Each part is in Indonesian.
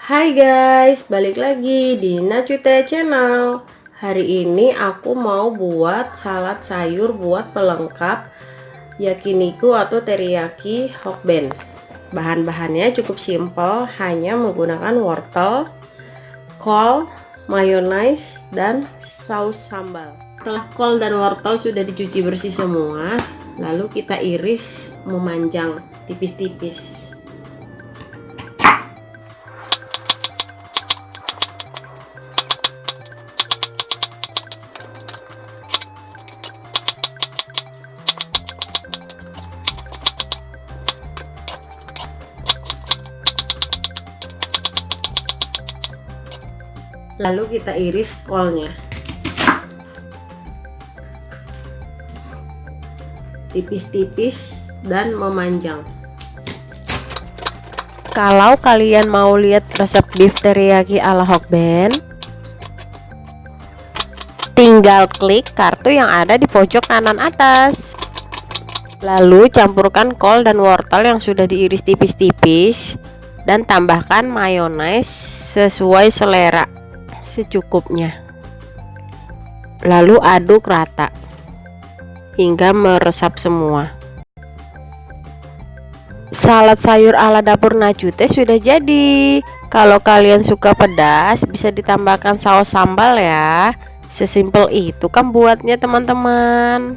Hai guys, balik lagi di Nacute Channel. Hari ini aku mau buat salad sayur buat pelengkap yakiniku atau teriyaki hokben. Bahan-bahannya cukup simpel, hanya menggunakan wortel, kol, mayonaise, dan saus sambal. Setelah kol dan wortel sudah dicuci bersih semua, lalu kita iris memanjang tipis-tipis. Lalu kita iris kolnya tipis-tipis dan memanjang. Kalau kalian mau lihat resep beef teriyaki ala hokben, tinggal klik kartu yang ada di pojok kanan atas. Lalu campurkan kol dan wortel yang sudah diiris tipis-tipis dan tambahkan mayonaise sesuai selera secukupnya. Lalu aduk rata hingga meresap semua. Salad sayur ala dapur Nacute sudah jadi. Kalau kalian suka pedas, bisa ditambahkan saus sambal ya. Sesimpel itu kan buatnya teman-teman.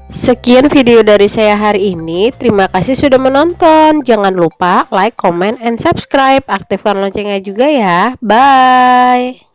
Sekian video dari saya hari ini. Terima kasih sudah menonton. Jangan lupa like, comment, and subscribe. Aktifkan loncengnya juga ya. Bye.